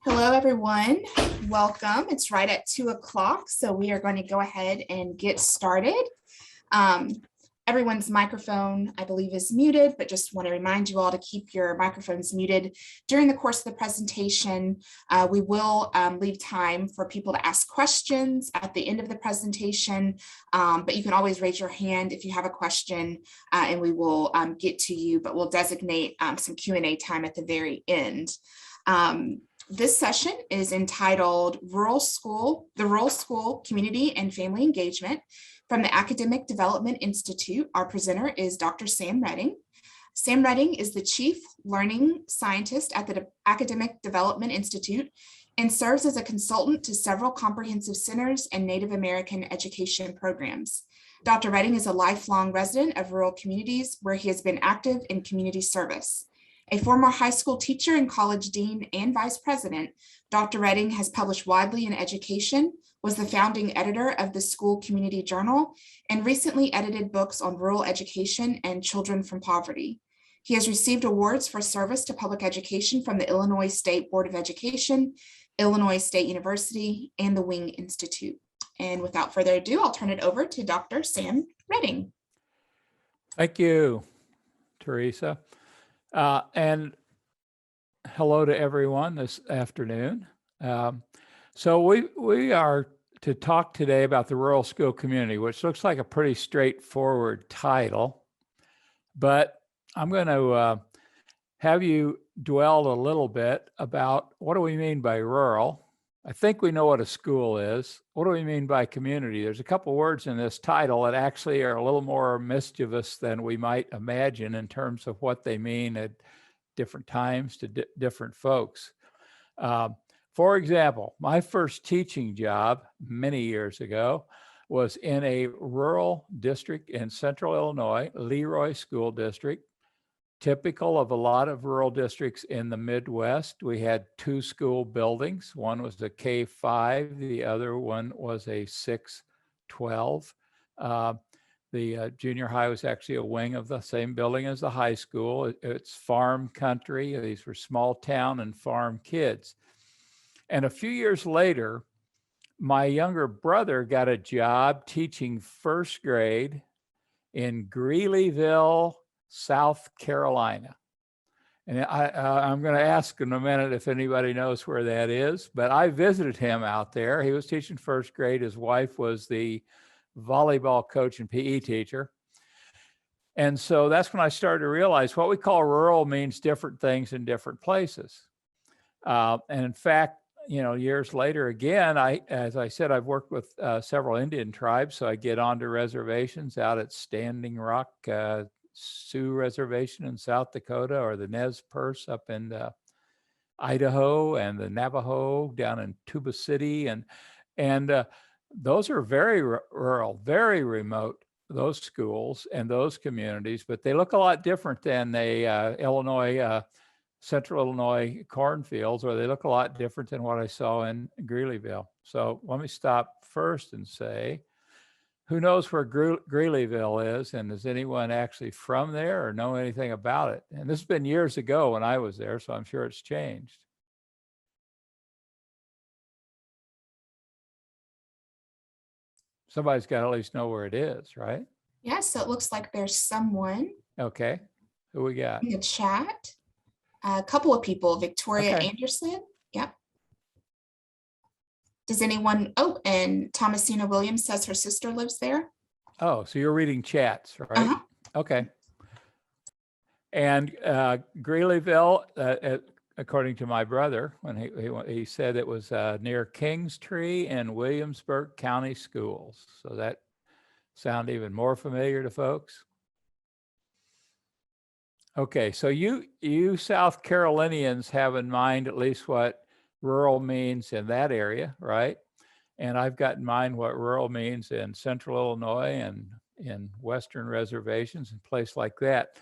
Hello, everyone. Welcome. It's right at 2 o'clock, so we are going to go ahead and get started. Everyone's microphone, I believe, is muted, but just want to remind you all to keep your microphones muted during the course of the presentation. We will leave time for people to ask questions at the end of the presentation, but you can always raise your hand if you have a question, and we will get to you, but we'll designate some Q&A time at the very end. This session is entitled the Rural School Community and Family Engagement from the Academic Development Institute. Our presenter is Dr. Sam Redding. Sam Redding is the Chief Learning Scientist at the Academic Development Institute and serves as a consultant to several comprehensive centers and Native American education programs. Dr. Redding is a lifelong resident of rural communities where he has been active in community service. A former high school teacher and college dean and vice president, Dr. Redding has published widely in education, was the founding editor of the School Community Journal, and recently edited books on rural education and children from poverty. He has received awards for service to public education from the Illinois State Board of Education, Illinois State University, and the Wing Institute. And without further ado, I'll turn it over to Dr. Sam Redding. Thank you, Teresa. And hello to everyone this afternoon. So we are to talk today about the rural school community, which looks like a pretty straightforward title, but I'm going to have you dwell a little bit about what do we mean by rural. I think we know what a school is. What do we mean by community? There's a couple words in this title that actually are a little more mischievous than we might imagine in terms of what they mean at different times to different folks. For example, my first teaching job many years ago was in a rural district in central Illinois, Leroy School District. Typical of a lot of rural districts in the Midwest, we had two school buildings. One was a K-5, the other one was a 6-12. The junior high was actually a wing of the same building as the high school. It's farm country. These were small town and farm kids. And a few years later, my younger brother got a job teaching first grade in Greeleyville, South Carolina. And I'm going to ask in a minute if anybody knows where that is, but I visited him out there. He was teaching first grade. His wife was the volleyball coach and PE teacher. And so that's when I started to realize what we call rural means different things in different places. And in fact, years later, again, as I said, I've worked with several Indian tribes. So I get onto reservations out at Standing Rock, Sioux Reservation in South Dakota, or the Nez Perce up in Idaho, and the Navajo down in Tuba City. And those are very rural, very remote, those schools and those communities, but they look a lot different than the Central Illinois cornfields, or they look a lot different than what I saw in Greeleyville. So let me stop first and say, who knows where Greeleyville is, and is anyone actually from there or know anything about it? And this has been years ago when I was there, so I'm sure it's changed. Somebody's got to at least know where it is, right? Yeah, so it looks like there's someone. Okay, who we got? In the chat. A couple of people, Victoria Okay. Anderson. Yep. Does anyone, and Thomasina Williams says her sister lives there. Oh, so you're reading chats, right? Uh-huh. Okay. And Greeleyville, according to my brother, when he said it was near Kingstree and Williamsburg County Schools. So that sound even more familiar to folks? Okay, so you South Carolinians have in mind at least what rural means in that area, right? And I've got in mind what rural means in central Illinois and in western reservations and places like that.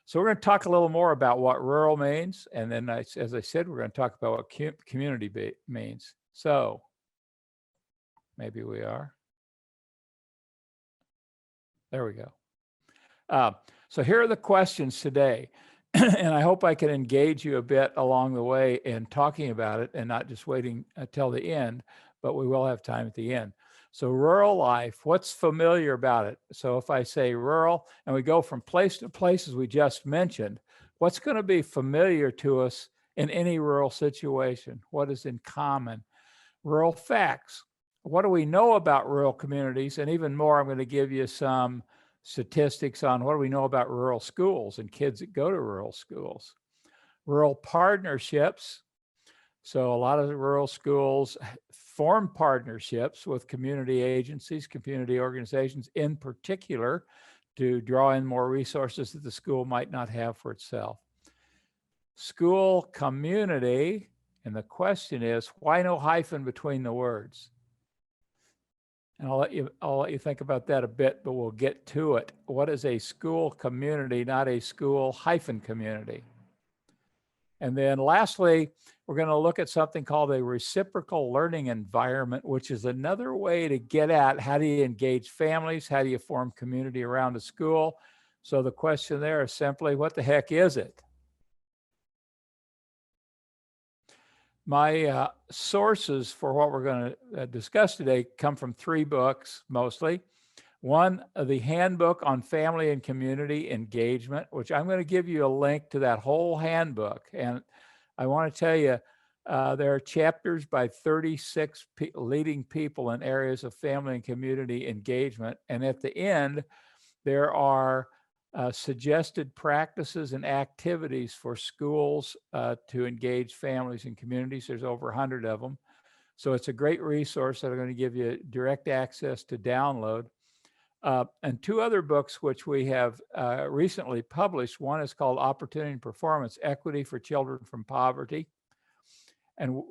So we're going to talk a little more about what rural means. And then, as I said, we're going to talk about what community means. So maybe we are. There we go. So here are the questions today. And I hope I can engage you a bit along the way in talking about it and not just waiting until the end, but we will have time at the end. So rural life, what's familiar about it? So if I say rural and we go from place to place, as we just mentioned, what's going to be familiar to us in any rural situation? What is in common? Rural facts. What do we know about rural communities? And even more, I'm going to give you some statistics on what do we know about rural schools and kids that go to rural schools. Rural partnerships. So a lot of the rural schools form partnerships with community agencies, community organizations in particular, to draw in more resources that the school might not have for itself. School community, and the question is, why no hyphen between the words? And I'll let you think about that a bit, but we'll get to it. What is a school community, not a school hyphen community? And then lastly, we're going to look at something called a reciprocal learning environment, which is another way to get at how do you engage families? How do you form community around a school? So the question there is simply, what the heck is it? My sources for what we're going to discuss today come from 3 books, mostly. One, the Handbook on Family and Community Engagement, which I'm going to give you a link to that whole handbook. And I want to tell you, there are chapters by 36 leading people in areas of family and community engagement. And at the end, there are suggested practices and activities for schools to engage families and communities. There's over 100 of them. So it's a great resource that I'm going to give you direct access to download. And 2 other books which we have recently published. One is called Opportunity and Performance, Equity for Children from Poverty. And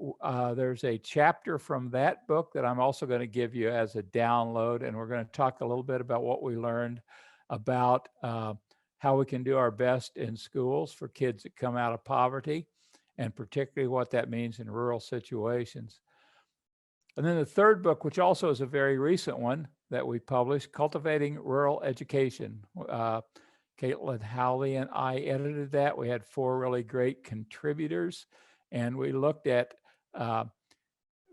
there's a chapter from that book that I'm also going to give you as a download. And we're going to talk a little bit about what we learned about how we can do our best in schools for kids that come out of poverty, and particularly what that means in rural situations. And then the 3rd book, which also is a very recent one that we published, Cultivating Rural Education. Caitlin Howley and I edited that. We had 4 really great contributors, and we looked at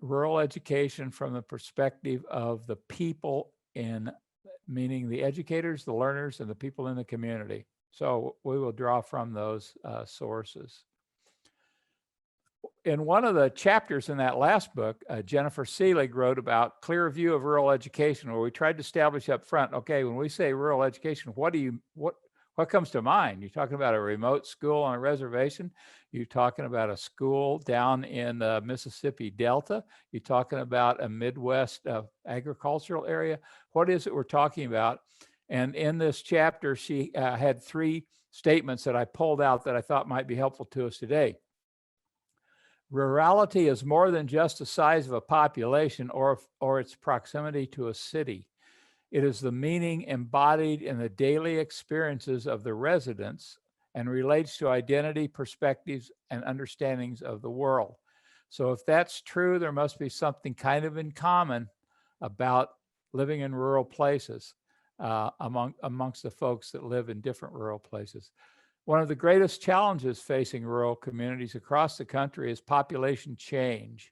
rural education from the perspective of the people meaning the educators, the learners, and the people in the community. So we will draw from those sources. In one of the chapters in that last book, Jennifer Seelig wrote about clear view of rural education, where we tried to establish up front, okay, when we say rural education, what comes to mind? You're talking about a remote school on a reservation? You're talking about a school down in the Mississippi Delta? You're talking about a Midwest agricultural area? What is it we're talking about? And in this chapter, she had 3 statements that I pulled out that I thought might be helpful to us today. Rurality is more than just the size of a population or its proximity to a city. It is the meaning embodied in the daily experiences of the residents and relates to identity, perspectives, and understandings of the world. So if that's true, there must be something kind of in common about living in rural places amongst the folks that live in different rural places. One of the greatest challenges facing rural communities across the country is population change.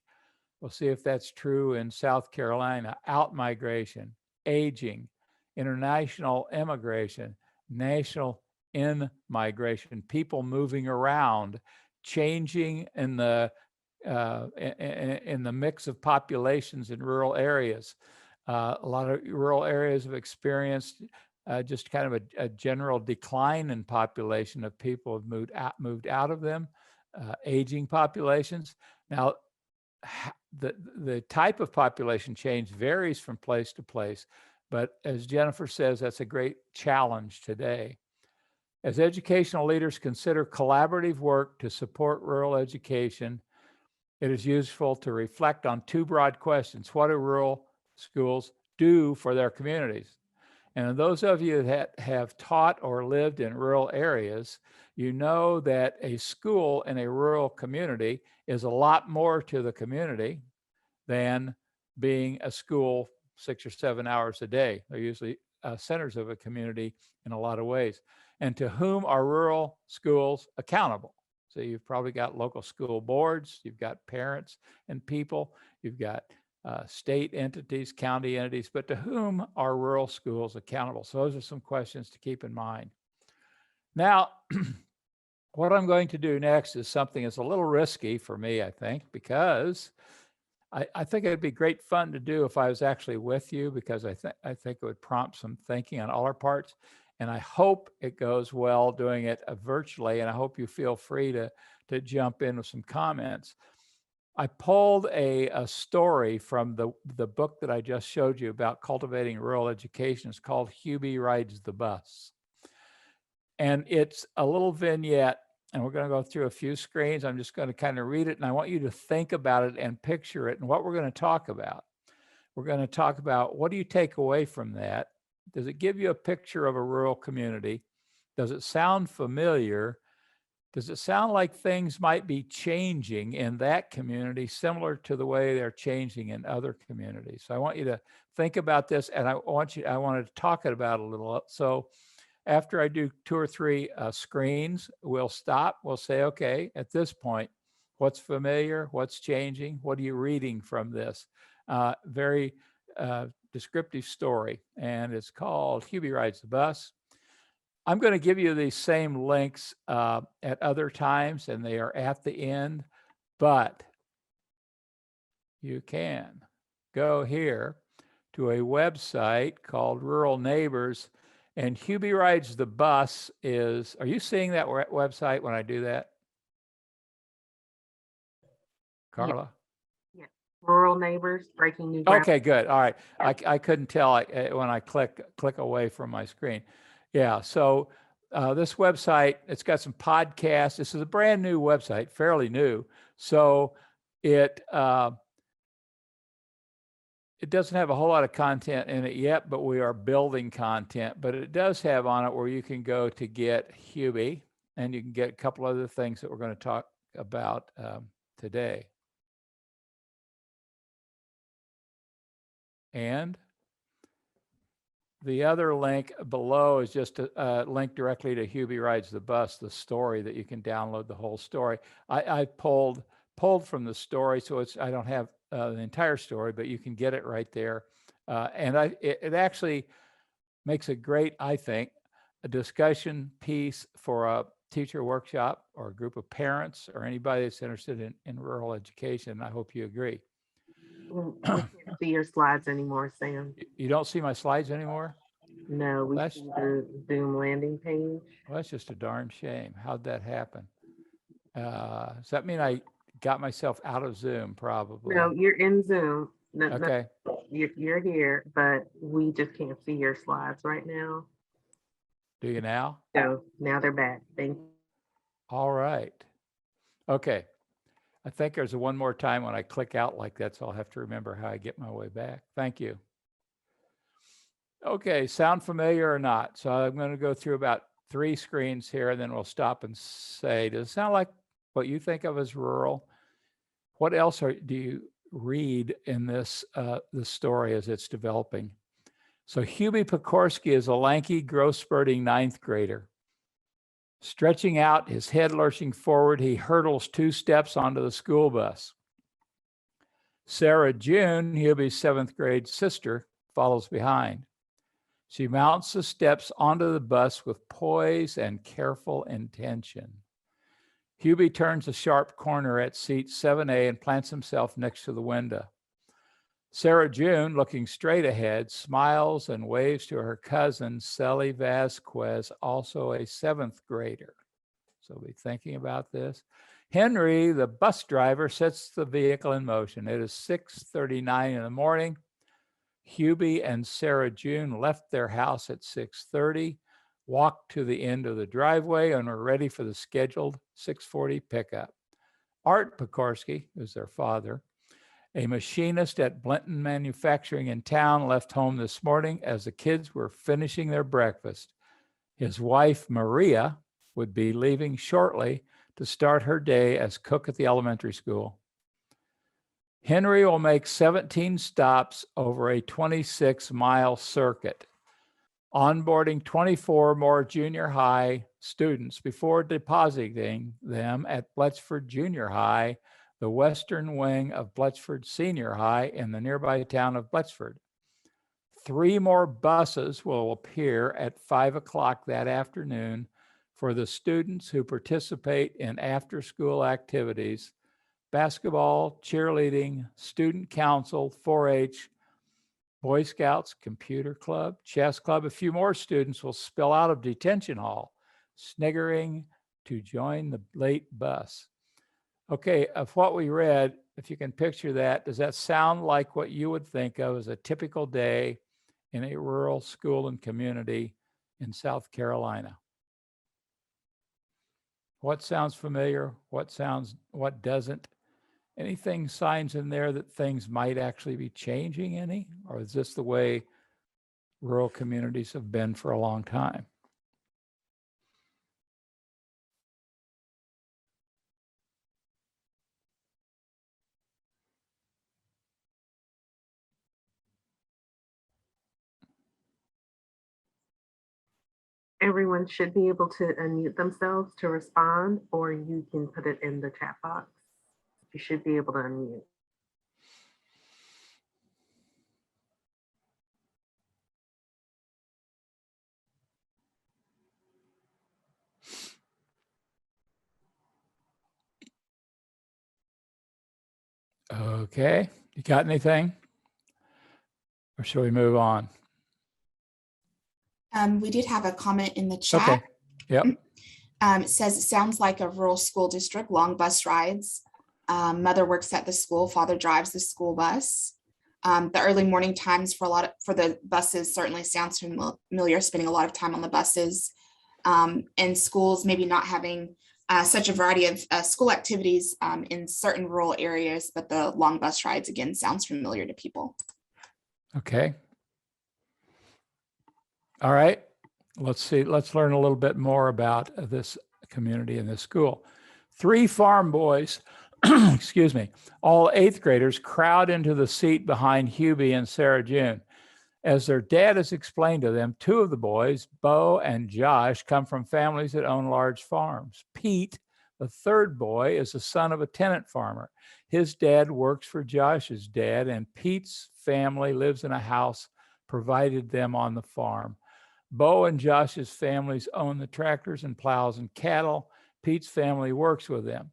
We'll see if that's true in South Carolina. Outmigration, aging, international immigration, national in-migration, people moving around, changing in the mix of populations in rural areas. A lot of rural areas have experienced just kind of a general decline in population of people have moved out of them, aging populations. Now, the type of population change varies from place to place, but as Jennifer says, that's a great challenge today. As educational leaders consider collaborative work to support rural education, it is useful to reflect on 2 broad questions. What do rural schools do for their communities? And those of you that have taught or lived in rural areas, you know that a school in a rural community is a lot more to the community than being a school 6 or 7 hours a day. They're usually centers of a community in a lot of ways. And to whom are rural schools accountable? So you've probably got local school boards, you've got parents and people, you've got state entities, county entities, but to whom are rural schools accountable? So those are some questions to keep in mind. Now, what I'm going to do next is something that's a little risky for me, I think, because I think it'd be great fun to do if I was actually with you, because I think it would prompt some thinking on all our parts. And I hope it goes well doing it virtually. And I hope you feel free to jump in with some comments. I pulled a story from the book that I just showed you about cultivating rural education. It's called Hubie Rides the Bus. And it's a little vignette, and we're going to go through a few screens. I'm just going to kind of read it, and I want you to think about it and picture it and what we're going to talk about. We're going to talk about, what do you take away from that? Does it give you a picture of a rural community? Does it sound familiar? Does it sound like things might be changing in that community, similar to the way they're changing in other communities? So I want you to think about this, and I want to talk about it a little. So after I do 2 or 3 screens, we'll stop. We'll say, okay, at this point, what's familiar? What's changing? What are you reading from this? Very descriptive story, and it's called Hubie Rides the Bus. I'm going to give you these same links at other times, and they are at the end, but you can go here to a website called Rural Neighbors, and Hubie Rides the Bus is, are you seeing that website when I do that? Carla? Yeah. Rural Neighbors, breaking new ground. Okay, good. All right. I couldn't tell when I click away from my screen. Yeah. So this website, it's got some podcasts. This is a brand new website, fairly new. So it doesn't have a whole lot of content in it yet, but we are building content. But it does have on it where you can go to get Hubie, and you can get a couple other things that we're going to talk about today. And the other link below is just a link directly to Hubie Rides the Bus, the story that you can download the whole story. I pulled from the story, so I don't have the entire story, but you can get it right there. And it actually makes a great, I think, a discussion piece for a teacher workshop or a group of parents or anybody that's interested in rural education. I hope you agree. We can't see your slides anymore, Sam. You don't see my slides anymore? No, we That's- see the Zoom landing page. Well, that's just a darn shame. How'd that happen? Does that mean I got myself out of Zoom? Probably. No, you're in Zoom. No, Okay. you're here, but we just can't see your slides right now. Do you now? So now they're back. Thank you. All right. Okay. I think there's one more time when I click out like that, so I'll have to remember how I get my way back. Thank you. Okay, sound familiar or not? So I'm going to go through about 3 screens here, and then we'll stop and say, does it sound like what you think of as rural? What else do you read in this story as it's developing? So Hubie Pakorsky is a lanky, growth-spurting 9th grader. Stretching out, his head lurching forward, he hurdles 2 steps onto the school bus. Sarah June, Hubie's 7th grade sister, follows behind. She mounts the steps onto the bus with poise and careful intention. Hubie turns a sharp corner at seat 7A and plants himself next to the window. Sarah June, looking straight ahead, smiles and waves to her cousin, Sally Vasquez, also a 7th grader. So be thinking about this. Henry, the bus driver, sets the vehicle in motion. It is 6:39 in the morning. Hubie and Sarah June left their house at 6:30, walked to the end of the driveway, and were ready for the scheduled 6:40 pickup. Art Pakorsky, who's their father, a machinist at Blinton Manufacturing in town, left home this morning as the kids were finishing their breakfast. His wife, Maria, would be leaving shortly to start her day as cook at the elementary school. Henry will make 17 stops over a 26-mile circuit. onboarding 24 more junior high students before depositing them at Bletchford Junior High, the western wing of Bletchford Senior High in the nearby town of Bletchford. 3 more buses will appear at 5 o'clock that afternoon for the students who participate in after-school activities, basketball, cheerleading, student council, 4-H, Boy Scouts, computer club, chess club. A few more students will spill out of detention hall, sniggering to join the late bus. Okay, of what we read, if you can picture that, does that sound like what you would think of as a typical day in a rural school and community in South Carolina? What sounds familiar? What doesn't? Anything signs in there that things might actually be changing any? Or is this the way rural communities have been for a long time? Everyone should be able to unmute themselves to respond, or you can put it in the chat box. You should be able to unmute. Okay, you got anything? Or shall we move on? We did have a comment in the chat. Okay, yep. It says, it sounds like a rural school district, long bus rides. Mother works at the school, father drives the school bus. The early morning times for the buses certainly sounds familiar, spending a lot of time on the buses. And schools maybe not having such a variety of school activities in certain rural areas, but the long bus rides again sounds familiar to people. Okay. All right. Let's see. Let's learn a little bit more about this community and this school. 3 farm boys, excuse me, all 8th graders crowd into the seat behind Hubie and Sarah June. As their dad has explained to them, 2 of the boys, Bo and Josh, come from families that own large farms. Pete, the 3rd boy, is the son of a tenant farmer. His dad works for Josh's dad, and Pete's family lives in a house provided them on the farm. Bo and Josh's families own the tractors and plows and cattle. Pete's family works with them.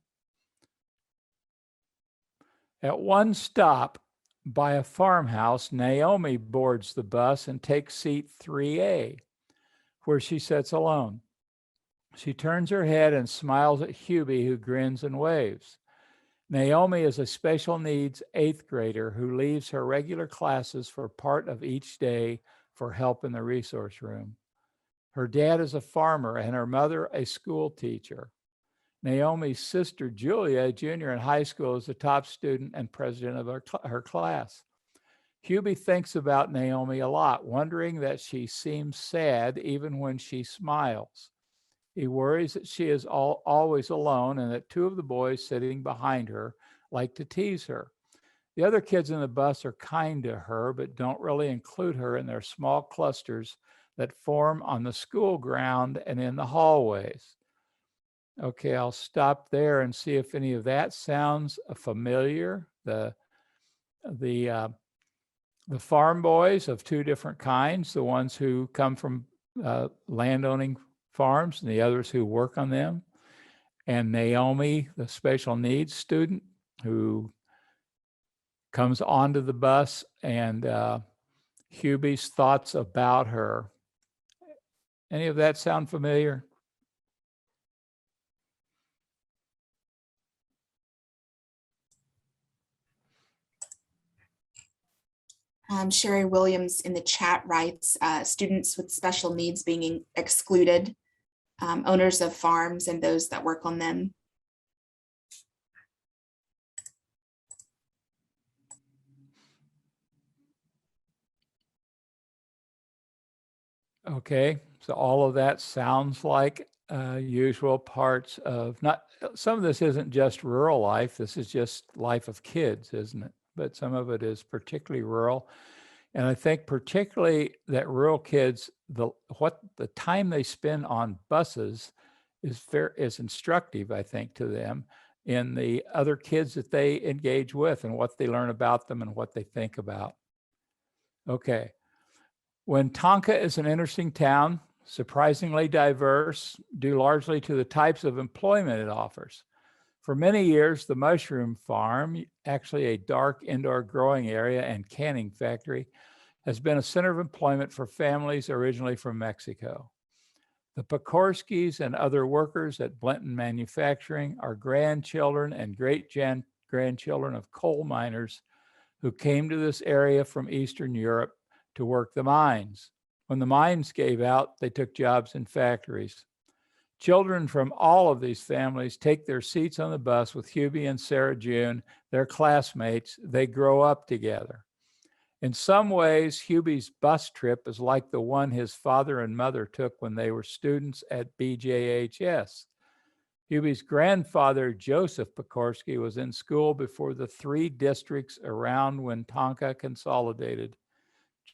At one stop by a farmhouse, Naomi boards the bus and takes seat 3A, where she sits alone. She turns her head and smiles at Hubie, who grins and waves. Naomi is a special needs 8th grader who leaves her regular classes for part of each day for help in the resource room. Her dad is a farmer and her mother a school teacher. Naomi's sister, Julia, a junior in high school, is the top student and president of her class. Hubie thinks about Naomi a lot, wondering that she seems sad even when she smiles. He worries that she is always alone and that 2 of the boys sitting behind her like to tease her. The other kids in the bus are kind to her, but don't really include her in their small clusters that form on the school ground and in the hallways. Okay, I'll stop there and see if any of that sounds familiar. The farm boys of 2 different kinds, the ones who come from landowning farms and the others who work on them. And Naomi, the special needs student who comes onto the bus, and Hubie's thoughts about her. Any of that sound familiar? Sherry Williams in the chat writes, students with special needs being excluded, owners of farms and those that work on them. Okay, so all of that sounds like usual parts of, not, some of this isn't just rural life, this is just life of kids, isn't it? But some of it is particularly rural. And I think particularly that rural kids, the time they spend on buses is instructive, I think, to them in the other kids that they engage with and what they learn about them and what they think about. Okay. Tonka is an interesting town, surprisingly diverse, due largely to the types of employment it offers. For many years, the mushroom farm, actually a dark indoor growing area and canning factory, has been a center of employment for families originally from Mexico. The Pakorskys and other workers at Blenton Manufacturing are grandchildren and great-grandchildren of coal miners who came to this area from Eastern Europe to work the mines. When the mines gave out, they took jobs in factories. Children from all of these families take their seats on the bus with Hubie and Sarah June, their classmates. They grow up together. In some ways, Hubie's bus trip is like the one his father and mother took when they were students at BJHS. Hubie's grandfather, Joseph Pakorsky, was in school before the 3 districts around Tonka consolidated.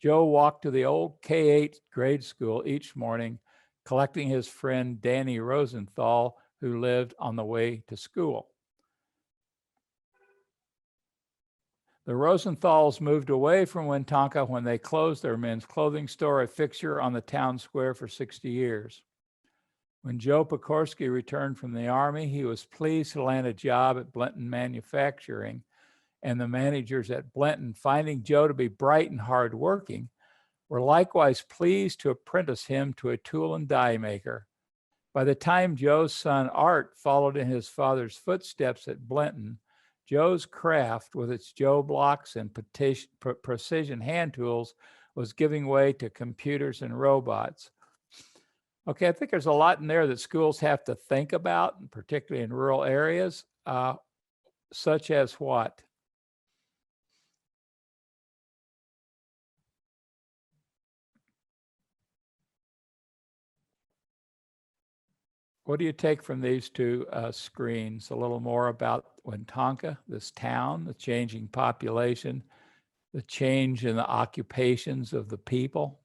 Joe walked to the old K-8 grade school each morning, collecting his friend Danny Rosenthal, who lived on the way to school. The Rosenthals moved away from Tonka when they closed their men's clothing store, a fixture on the town square for 60 years. When Joe Pakorsky returned from the Army, he was pleased to land a job at Blenton Manufacturing, and the managers at Blenton, finding Joe to be bright and hardworking, were likewise pleased to apprentice him to a tool and die maker. By the time Joe's son Art followed in his father's footsteps at Blenton, Joe's craft with its Joe blocks and precision hand tools was giving way to computers and robots. Okay, I think there's a lot in there that schools have to think about, particularly in rural areas, such as what? What do you take from these 2 screens? A little more about Tonka, this town, the changing population, the change in the occupations of the people.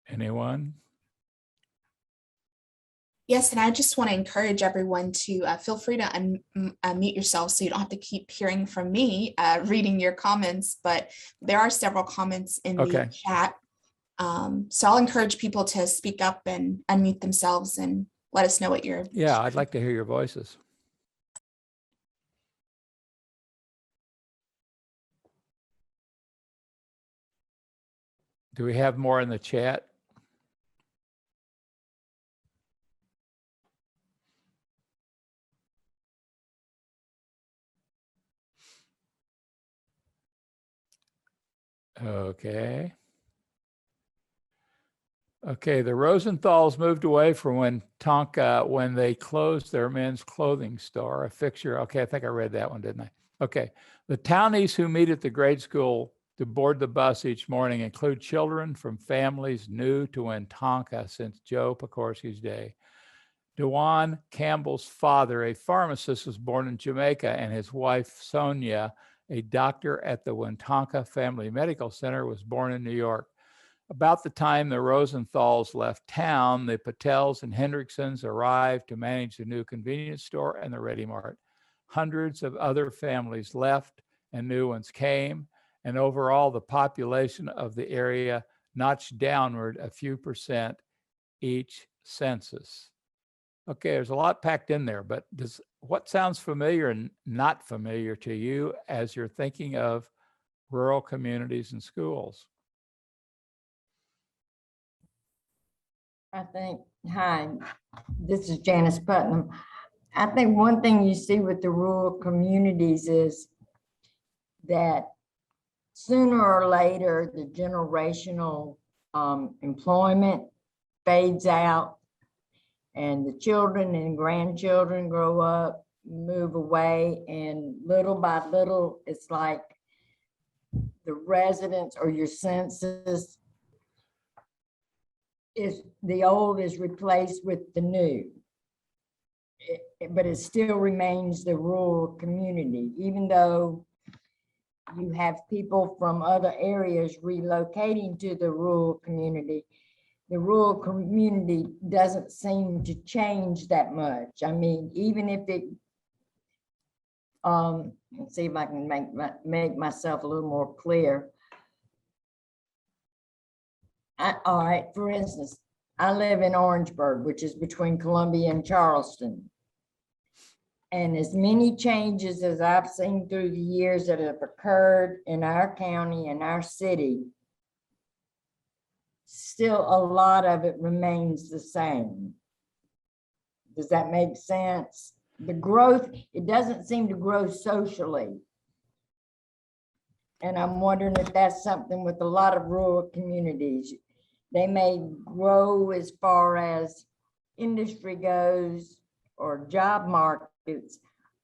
Anyone? Yes, and I just want to encourage everyone to feel free to unmute yourself so you don't have to keep hearing from me reading your comments, but there are several comments in the chat. So I'll encourage people to speak up and unmute themselves and let us know what you're. Yeah, I'd like to hear your voices. Do we have more in the chat? Okay. Okay, the Rosenthals moved away from Tonka when they closed their men's clothing store, a fixture. Okay, I think I read that one, didn't I? Okay, the townies who meet at the grade school to board the bus each morning include children from families new to Tonka since Joe Pakorsky's day. Dewan Campbell's father, a pharmacist, was born in Jamaica, and his wife, Sonia, a doctor at the Tonka Family Medical Center, was born in New York. About the time the Rosenthals left town, the Patels and Hendricksons arrived to manage the new convenience store and the Ready Mart. Hundreds of other families left and new ones came, and overall the population of the area notched downward a few percent each census. Okay, there's a lot packed in there, but what sounds familiar and not familiar to you as you're thinking of rural communities and schools? I think, hi, this is Janice Putnam. I think one thing you see with the rural communities is that sooner or later, the generational employment fades out and the children and grandchildren grow up, move away, and little by little, it's like the residents or your census is the old is replaced with the new. but it still remains the rural community, even though you have people from other areas relocating to the rural community. The rural community doesn't seem to change that much. I mean, even if it, let's see if I can make myself a little more clear. All right, for instance, I live in Orangeburg, which is between Columbia and Charleston. And as many changes as I've seen through the years that have occurred in our county and our city, still a lot of it remains the same. Does that make sense? The growth, it doesn't seem to grow socially. And I'm wondering if that's something with a lot of rural communities. They may grow as far as industry goes or job markets,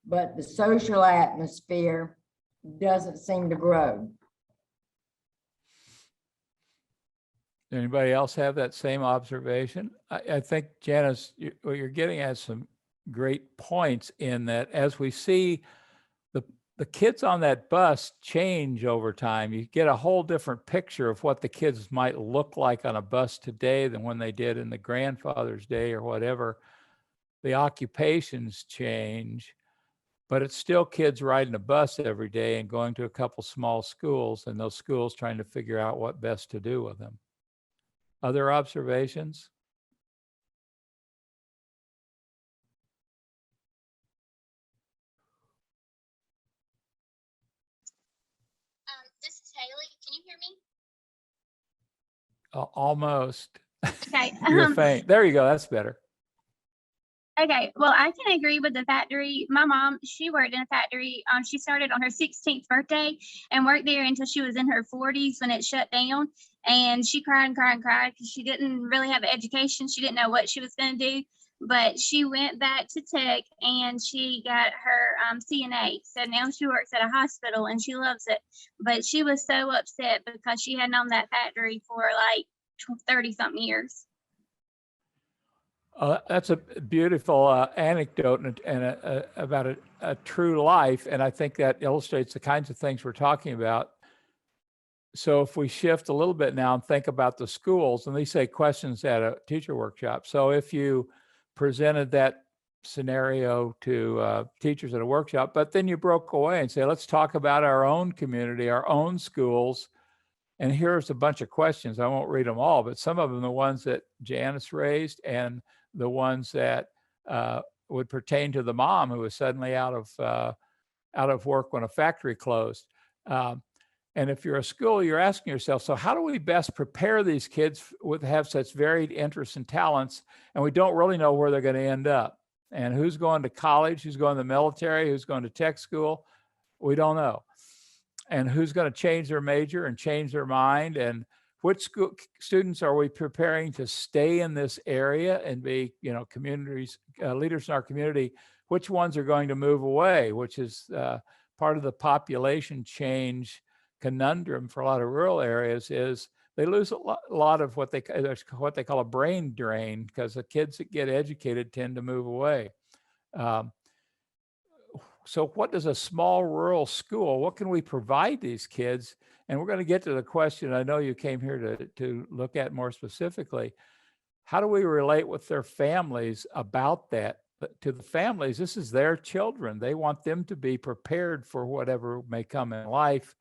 but the social atmosphere doesn't seem to grow. Anybody else have that same observation? I think, Janice, what you're getting at some great points in that as we see the kids on that bus change over time, you get a whole different picture of what the kids might look like on a bus today than when they did in the grandfather's day or whatever. The occupations change, but it's still kids riding a bus every day and going to a couple small schools, and those schools trying to figure out what best to do with them. Other observations? This is Haley. Can you hear me? Almost. Okay. You're faint. There you go. That's better. Okay. Well, I can agree with the factory. My mom, she worked in a factory. She started on her 16th birthday and worked there until she was in her 40s when it shut down. And she cried and cried and cried because she didn't really have an education. She didn't know what she was going to do. But she went back to tech and she got her CNA. So now she works at a hospital and she loves it. But she was so upset because she had known that factory for like 30 something years. That's a beautiful anecdote and about a true life. And I think that illustrates the kinds of things we're talking about. So if we shift a little bit now and think about the schools, and they say questions at a teacher workshop. So if you presented that scenario to teachers at a workshop, but then you broke away and say, let's talk about our own community, our own schools. And here's a bunch of questions. I won't read them all, but some of them, the ones that Janice raised and the ones that would pertain to the mom who was suddenly out of work when a factory closed. And if you're a school, you're asking yourself, so how do we best prepare these kids with have such varied interests and talents, and we don't really know where they're going to end up? And who's going to college, who's going to the military, who's going to tech school? We don't know. And who's going to change their major and change their mind? And which school students are we preparing to stay in this area and be, communities, leaders in our community? Which ones are going to move away, which is part of the population change conundrum for a lot of rural areas is they lose a lot of what they call a brain drain because the kids that get educated tend to move away. So what does a small rural school, what can we provide these kids? And we're going to get to the question I know you came here to look at more specifically. How do we relate with their families about that? But to the families, this is their children. They want them to be prepared for whatever may come in life.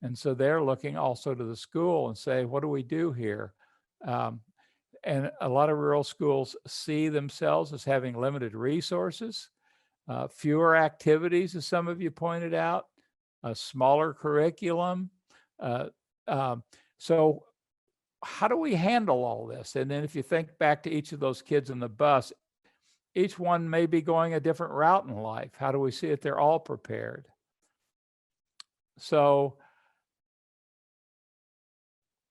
And so they're looking also to the school and say, what do we do here? And a lot of rural schools see themselves as having limited resources, fewer activities, as some of you pointed out, a smaller curriculum. So how do we handle all this? And then if you think back to each of those kids in the bus, each one may be going a different route in life. How do we see that they're all prepared? So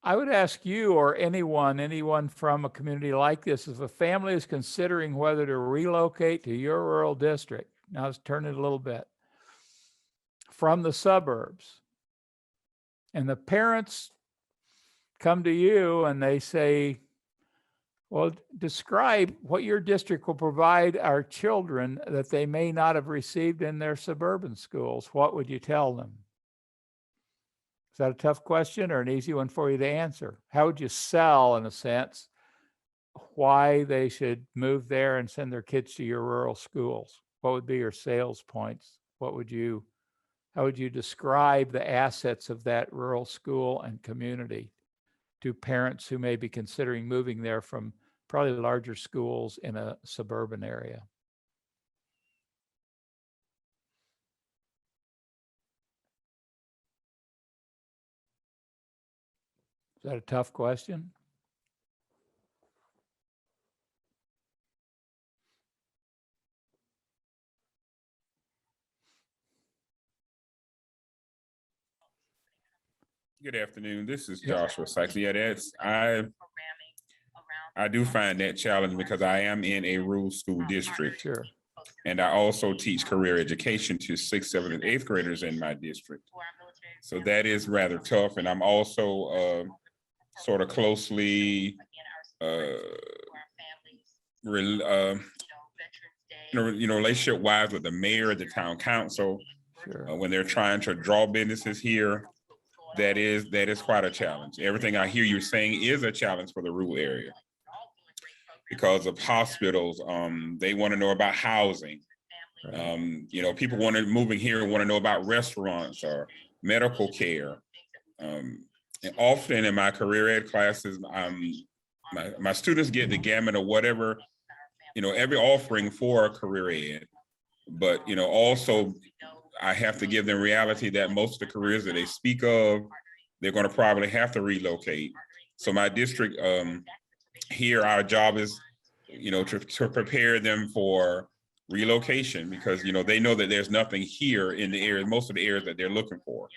I would ask you or anyone from a community like this, if a family is considering whether to relocate to your rural district, now let's turn it a little bit, from the suburbs, and the parents come to you and they say, Well, describe what your district will provide our children that they may not have received in their suburban schools. What would you tell them? Is that a tough question or an easy one for you to answer? How would you sell, in a sense, why they should move there and send their kids to your rural schools? What would be your sales points? How would you describe the assets of that rural school and community to parents who may be considering moving there from probably larger schools in a suburban area? Is that a tough question? Good afternoon. This is Yeah. Joshua Sykes. Yeah, I do find that challenging because I am in a rural school district. Sure. And I also teach career education to 6th, 7th, and 8th graders in my district. So that is rather tough. And I'm also sort of closely relationship wise with the mayor, the town council, Sure. when they're trying to draw businesses here. That is quite a challenge. Everything I hear you saying is a challenge for the rural area because of hospitals. They want to know about housing. Right. People moving here want to know about restaurants or medical care. And often in my career ed classes, my students get the gamut of whatever, every offering for a career ed. But, also I have to give them reality that most of the careers that they speak of, they're going to probably have to relocate. So my district here, our job is, to prepare them for relocation because, they know that there's nothing here in the area, most of the areas that they're looking for.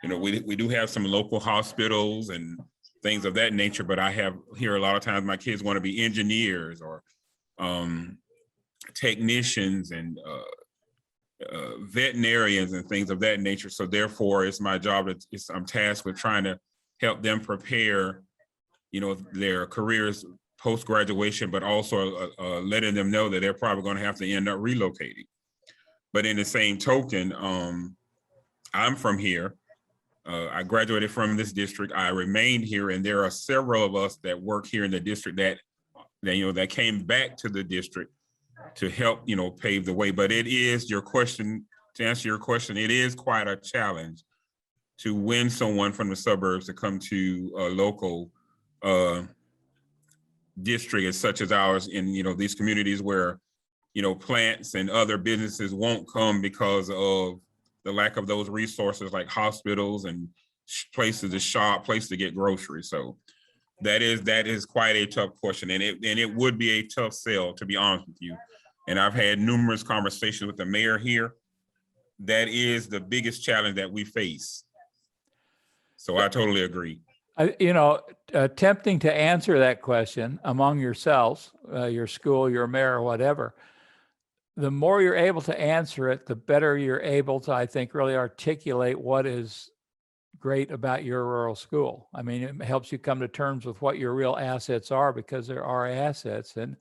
We do have some local hospitals and things of that nature, but I have here a lot of times my kids want to be engineers or technicians and veterinarians and things of that nature. So therefore, it's my job I'm tasked with trying to help them prepare, their careers post-graduation, but also letting them know that they're probably going to have to end up relocating. But in the same token, I'm from here. I graduated from this district. I remained here, and there are several of us that work here in the district that came back to the district to help, pave the way. But it is to answer your question, it is quite a challenge to win someone from the suburbs to come to a local district as such as ours in, these communities where, plants and other businesses won't come because of the lack of those resources like hospitals and places to shop, places to get groceries. So that is quite a tough question. And it would be a tough sell, to be honest with you. And I've had numerous conversations with the mayor here. That is the biggest challenge that we face. So I totally agree. Attempting to answer that question among yourselves, your school, your mayor, whatever, the more you're able to answer it, the better you're able to, I think, really articulate what is great about your rural school. I mean, it helps you come to terms with what your real assets are, because there are assets. And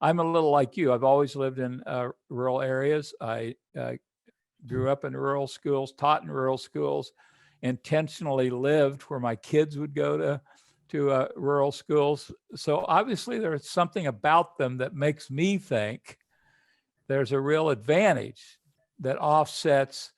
I'm a little like you. I've always lived in rural areas. I grew up in rural schools, taught in rural schools, intentionally lived where my kids would go to rural schools. So obviously there's something about them that makes me think there's a real advantage that offsets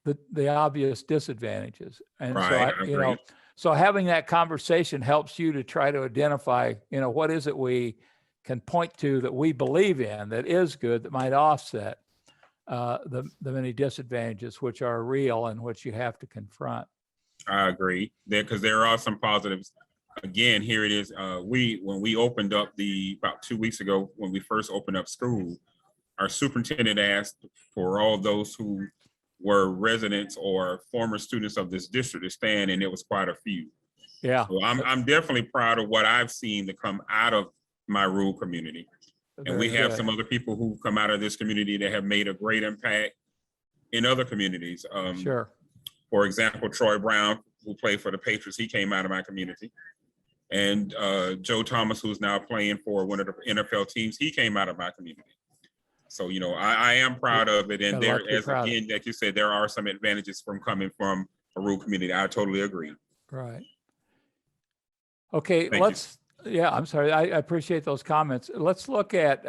the obvious disadvantages. And Right, so so having that conversation helps you to try to identify, what is it we can point to that we believe in that is good, that might offset the many disadvantages which are real and which you have to confront. I agree because there are some positives. Again, here it is. When we opened up about 2 weeks ago, when we first opened up school, our superintendent asked for all those who were residents or former students of this district to stand, and it was quite a few. Yeah. So I'm definitely proud of what I've seen to come out of my rural community. And we have some other people who come out of this community that have made a great impact in other communities. Sure. For example, Troy Brown, who played for the Patriots, he came out of my community. And Joe Thomas, who's now playing for one of the NFL teams, he came out of my community. So, you know, I am proud of it. And there, as again, like you said, there are some advantages from coming from a rural community. I totally agree. Right. Okay, Thank let's, yeah, I'm sorry. I appreciate those comments. Let's look at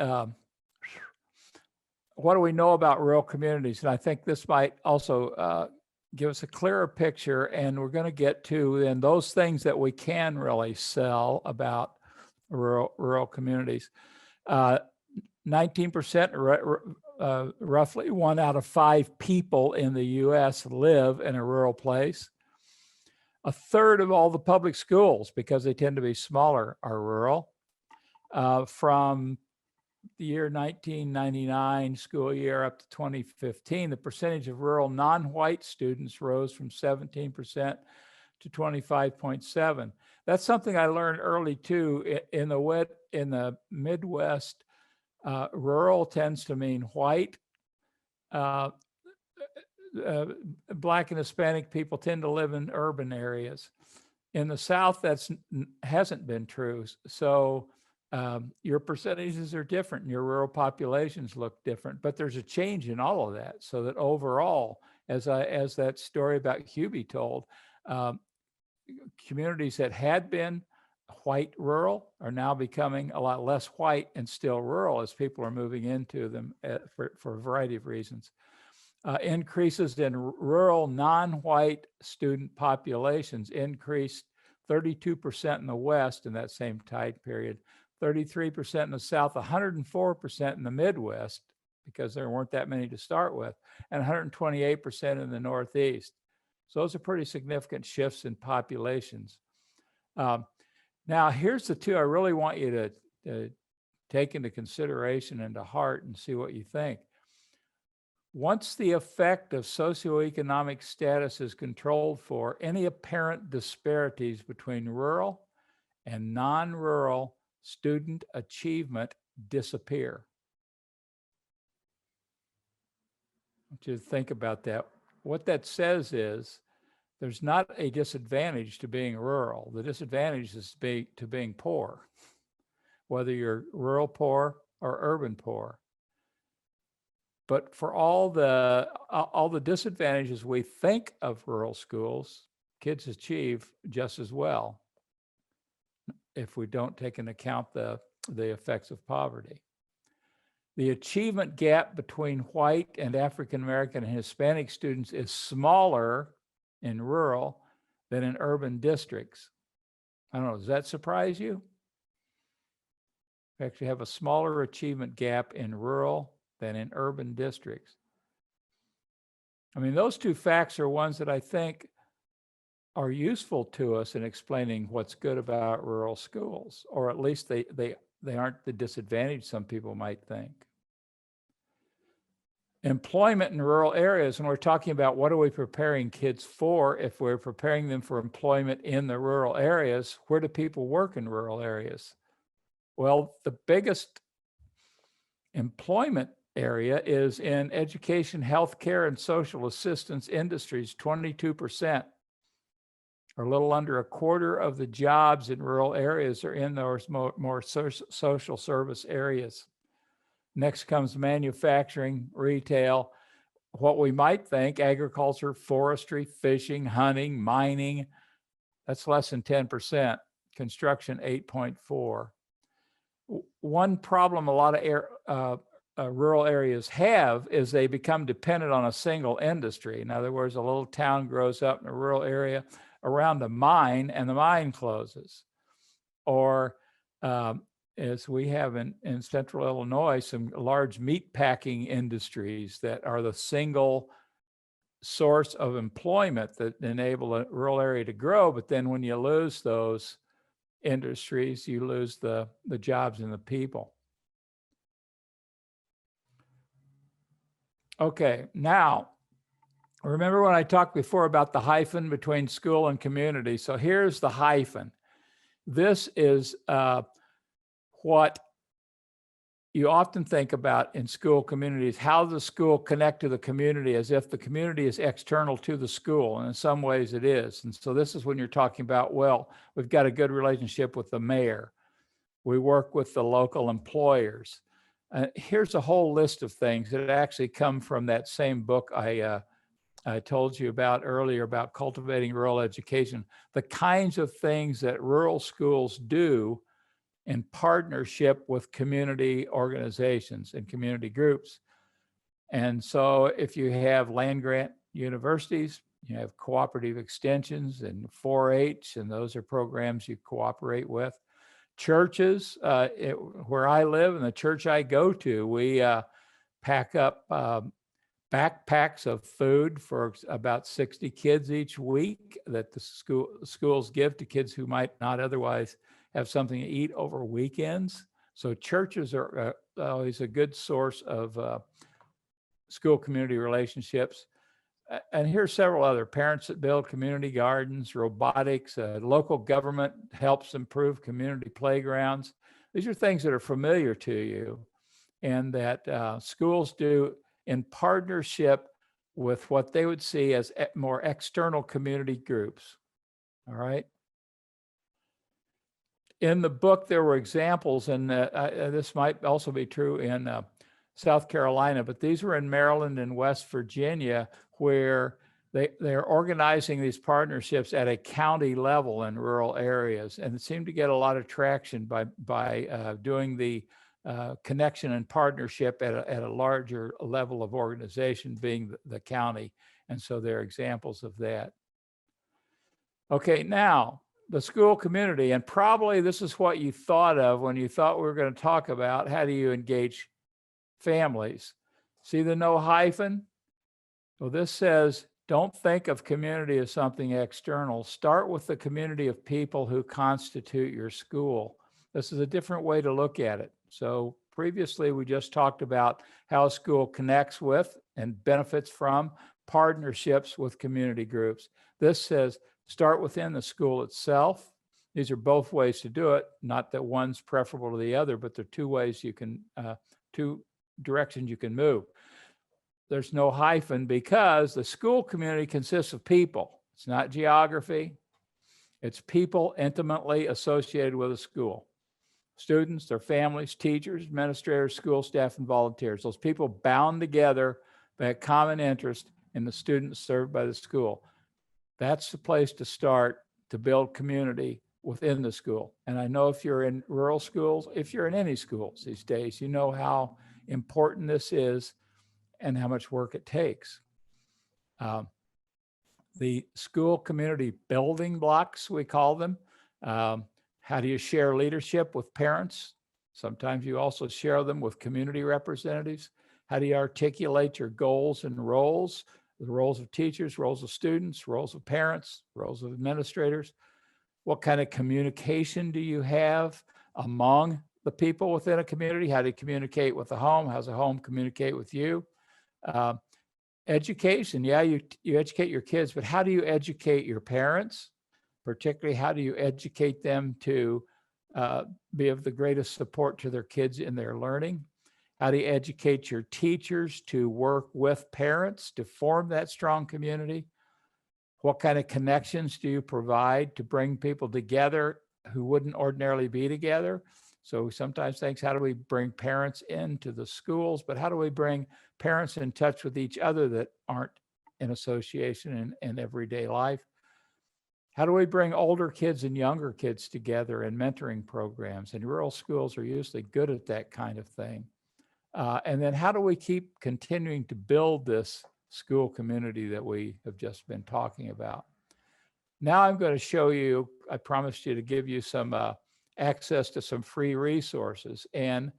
what do we know about rural communities? And I think this might also give us a clearer picture, and we're going to get to then those things that we can really sell about rural communities. 19%, roughly 1 out of 5 people in the US live in a rural place. A third of all the public schools, because they tend to be smaller, are rural. From the year 1999 school year up to 2015, the percentage of rural non-white students rose from 17% to 25.7%. That's something I learned early too. In the Midwest, rural tends to mean white. Black and Hispanic people tend to live in urban areas. In the South, that's hasn't been true. So your percentages are different and your rural populations look different, but there's a change in all of that. So that overall, as that story about Hubie told, communities that had been white rural are now becoming a lot less white and still rural as people are moving into them for a variety of reasons. Increases in rural non-white student populations increased 32% in the West in that same time period, 33% in the South, 104% in the Midwest, because there weren't that many to start with, and 128% in the Northeast. So those are pretty significant shifts in populations. Now, here's the two I really want you to take into consideration and to heart and see what you think. Once the effect of socioeconomic status is controlled for, any apparent disparities between rural and non-rural student achievement disappear. I want you to think about that. What that says is there's not a disadvantage to being rural. The disadvantage is to being poor, whether you're rural poor or urban poor. But for all the disadvantages we think of rural schools, kids achieve just as well if we don't take into account the effects of poverty. The achievement gap between white and African American and Hispanic students is smaller in rural than in urban districts. I don't know, does that surprise you? We actually have a smaller achievement gap in rural than in urban districts. I mean, those two facts are ones that I think are useful to us in explaining what's good about rural schools, or at least they aren't the disadvantage some people might think. Employment in rural areas, when we're talking about what are we preparing kids for, if we're preparing them for employment in the rural areas, where do people work in rural areas? Well, the biggest employment area is in education, healthcare, and social assistance industries. 22%, or a little under a quarter of the jobs in rural areas are in those more social service areas. Next comes manufacturing, retail, what we might think, agriculture, forestry, fishing, hunting, mining, that's less than 10%. Construction, 8.4%. One problem a lot of rural areas have is they become dependent on a single industry. In other words, a little town grows up in a rural area around a mine and the mine closes. Or as we have in central Illinois, some large meat packing industries that are the single source of employment that enable a rural area to grow. But then when you lose those industries, you lose the jobs and the people. Okay, now, remember when I talked before about the hyphen between school and community? So here's the hyphen. This is what you often think about in school communities, how does the school connect to the community as if the community is external to the school. And in some ways it is. And so this is when you're talking about, well, we've got a good relationship with the mayor. We work with the local employers. Here's a whole list of things that actually come from that same book I told you about earlier about cultivating rural education, the kinds of things that rural schools do in partnership with community organizations and community groups. And so if you have land grant universities, you have cooperative extensions and 4-H, and those are programs you cooperate with. Churches, where I live and the church I go to, we pack up backpacks of food for about 60 kids each week that the schools give to kids who might not otherwise have something to eat over weekends. So churches are always a good source of school community relationships. And here's several other: parents that build community gardens, robotics, local government helps improve community playgrounds. These are things that are familiar to you and that schools do in partnership with what they would see as more external community groups. All right. In the book, there were examples, and this might also be true in South Carolina, but these were in Maryland and West Virginia, where they're organizing these partnerships at a county level in rural areas, and it seemed to get a lot of traction by doing the connection and partnership at a larger level of organization, being the county. And so there are examples of that. Okay, now the school community, and probably this is what you thought of when you thought we were going to talk about how do you engage families. See the no hyphen? Well, this says, don't think of community as something external. Start with the community of people who constitute your school. This is a different way to look at it. So previously, we just talked about how a school connects with and benefits from partnerships with community groups. This says, start within the school itself. These are both ways to do it. Not that one's preferable to the other, but there are two ways you can, two directions you can move. There's no hyphen because the school community consists of people. It's not geography. It's people intimately associated with a school. Students, their families, teachers, administrators, school staff, and volunteers. Those people bound together by a common interest in the students served by the school. That's the place to start to build community within the school. And I know if you're in rural schools, if you're in any schools these days, you know how important this is and how much work it takes. The school community building blocks, we call them. How do you share leadership with parents? Sometimes you also share them with community representatives. How do you articulate your goals and roles? The roles of teachers, roles of students, roles of parents, roles of administrators. What kind of communication do you have among the people within a community? How do you communicate with the home? How does the home communicate with you? Education, yeah, you educate your kids, but how do you educate your parents? Particularly, how do you educate them to be of the greatest support to their kids in their learning? How do you educate your teachers to work with parents to form that strong community? What kind of connections do you provide to bring people together who wouldn't ordinarily be together? So sometimes things, how do we bring parents into the schools, but how do we bring parents in touch with each other that aren't in association in everyday life? How do we bring older kids and younger kids together in mentoring programs? And rural schools are usually good at that kind of thing. And then how do we keep continuing to build this school community that we have just been talking about? Now I'm going to show you, I promised you to give you some access to some free resources. And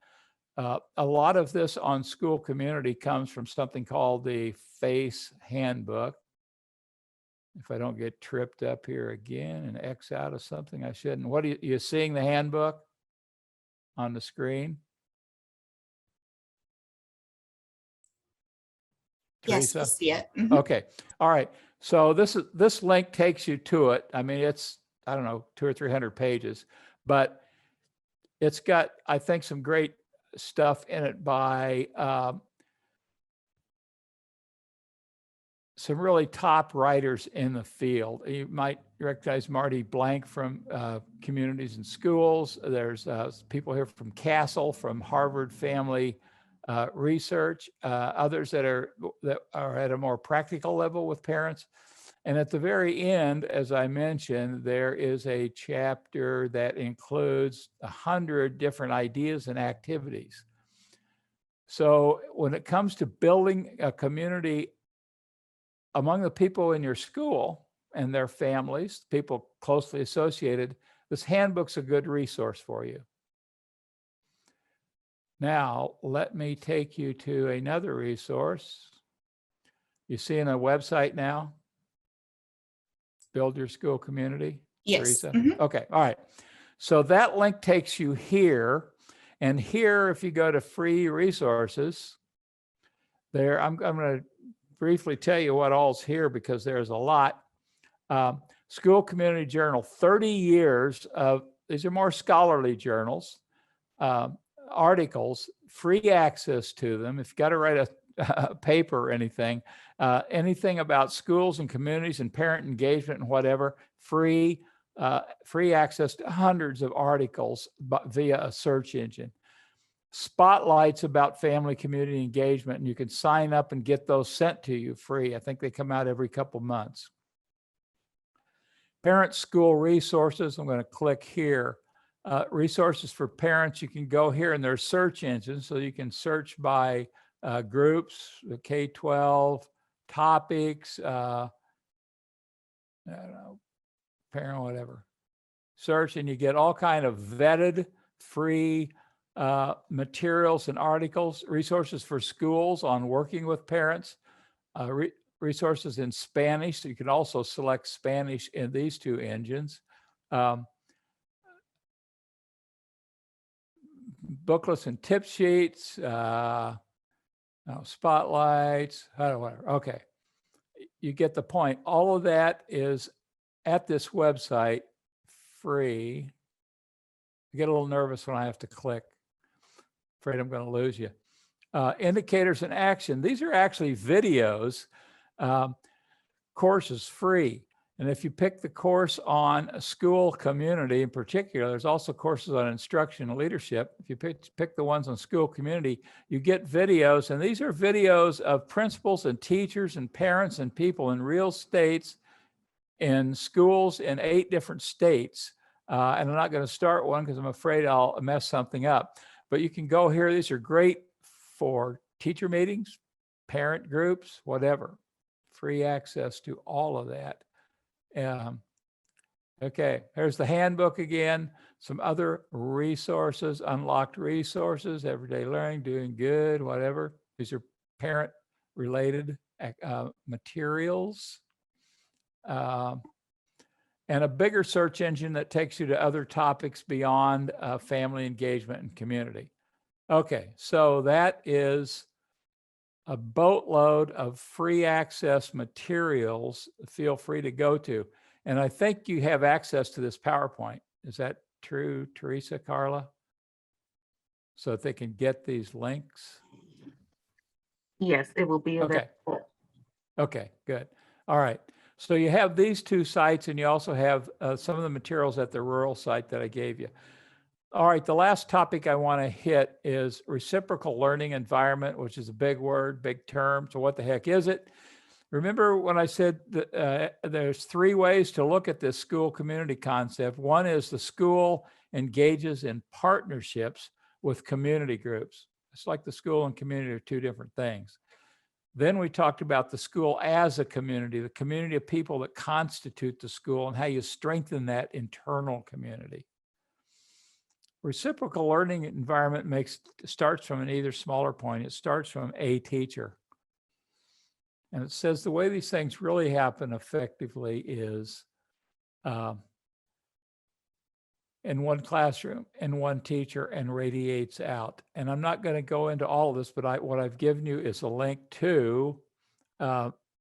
a lot of this on school community comes from something called the FACE Handbook. If I don't get tripped up here again and X out of something I shouldn't. What are you seeing the handbook on the screen? Yes, Teresa? I see it. Mhm. Okay. All right. So this link takes you to it. I mean, it's, I don't know, 200 or 300 pages, but it's got, I think, some great stuff in it by some really top writers in the field. You might recognize Marty Blank from Communities and Schools. There's people here from Castle, from Harvard Family Research, others that are at a more practical level with parents. And at the very end, as I mentioned, there is a chapter that includes 100 different ideas and activities. So when it comes to building a community among the people in your school and their families, people closely associated, this handbook's a good resource for you. Now, let me take you to another resource. You see in a website now, Build Your School Community? Yes. Teresa? Mhm. Okay, all right. So that link takes you here. And here, if you go to free resources, there, I'm going to briefly tell you what all's here because there's a lot. School Community Journal, 30 years of, these are more scholarly journals, articles, free access to them. If you've got to write a paper or anything about schools and communities and parent engagement and whatever, free access to hundreds of articles via a search engine. Spotlights about family community engagement, and you can sign up and get those sent to you free. I think they come out every couple months. Parent school resources, I'm going to click here. Resources for parents, you can go here and there's search engines, so you can search by groups, K-12, topics, I don't know, parent, whatever. Search and you get all kind of vetted free materials and articles, resources for schools on working with parents, resources in Spanish. So you can also select Spanish in these two engines. Booklets and tip sheets, spotlights, whatever. Okay, you get the point. All of that is at this website, free. I get a little nervous when I have to click. Afraid I'm going to lose you. Indicators in action. These are actually videos. Course is free. And if you pick the course on a school community in particular, there's also courses on instruction and leadership. If you pick the ones on school community, you get videos. And these are videos of principals and teachers and parents and people in real states, in schools in 8 different states. And I'm not going to start one because I'm afraid I'll mess something up. But you can go here. These are great for teacher meetings, parent groups, whatever. Free access to all of that. Okay, here's the handbook again. Some other resources, unlocked resources, everyday learning, doing good, whatever. These are parent-related materials. And a bigger search engine that takes you to other topics beyond family engagement and community. Okay, so that is a boatload of free access materials. Feel free to go to. And I think you have access to this PowerPoint. Is that true, Teresa, Carla? So that they can get these links? Yes, it will be available. Okay. Okay, good. All right. So you have these 2 sites, and you also have some of the materials at the rural site that I gave you. All right, the last topic I want to hit is reciprocal learning environment, which is a big word, big term. So what the heck is it? Remember when I said that there's 3 ways to look at this school community concept. One is the school engages in partnerships with community groups. It's like the school and community are 2 different things. Then we talked about the school as a community, the community of people that constitute the school and how you strengthen that internal community. Reciprocal learning environment starts from an either smaller point. It starts from a teacher. And it says the way these things really happen effectively is in one classroom, in one teacher, and radiates out. And I'm not going to go into all of this, but what I've given you is a link to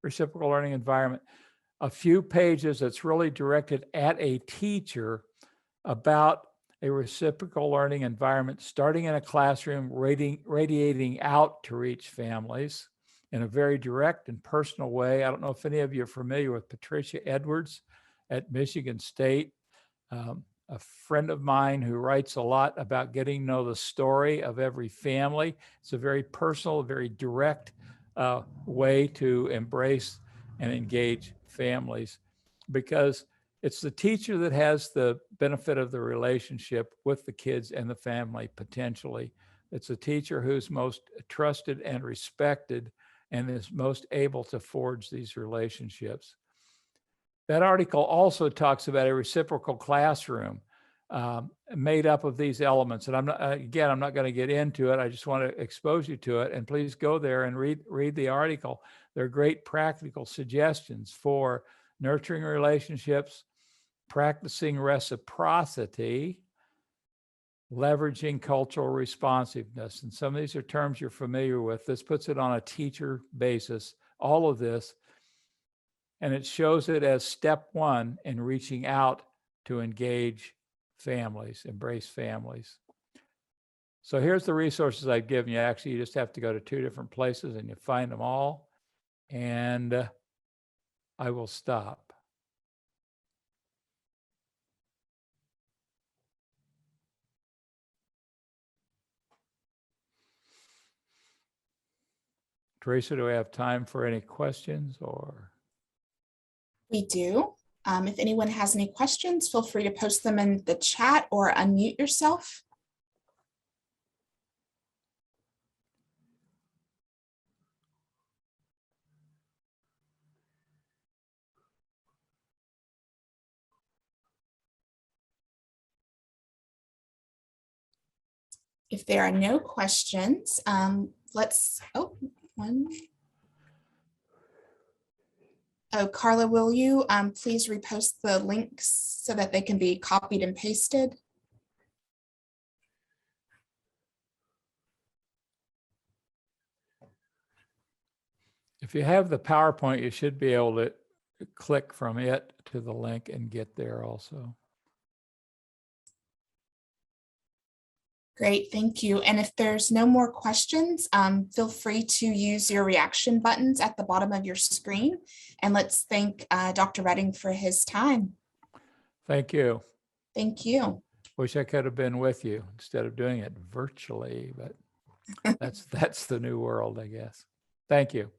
reciprocal learning environment. A few pages that's really directed at a teacher about a reciprocal learning environment starting in a classroom, radiating out to reach families in a very direct and personal way. I don't know if any of you are familiar with Patricia Edwards at Michigan State, a friend of mine who writes a lot about getting to know the story of every family. It's a very personal, very direct way to embrace and engage families, because it's the teacher that has the benefit of the relationship with the kids and the family potentially. It's a teacher who's most trusted and respected and is most able to forge these relationships. That article also talks about a reciprocal classroom made up of these elements. And I'm not going to get into it. I just want to expose you to it. And please go there and read the article. There are great practical suggestions for nurturing relationships, practicing reciprocity, leveraging cultural responsiveness. And some of these are terms you're familiar with. This puts it on a teacher basis, all of this. And it shows it as step one in reaching out to engage families, embrace families. So here's the resources I've given you. Actually, you just have to go to 2 different places and you find them all. And I will stop. Teresa, do we have time for any questions or? We do. If anyone has any questions, feel free to post them in the chat or unmute yourself. If there are no questions, Carla, will you please repost the links so that they can be copied and pasted? If you have the PowerPoint, you should be able to click from it to the link and get there also. Great, thank you. And if there's no more questions, feel free to use your reaction buttons at the bottom of your screen. And let's thank Dr. Redding for his time. Thank you. Thank you. Wish I could have been with you instead of doing it virtually, but that's the new world, I guess. Thank you.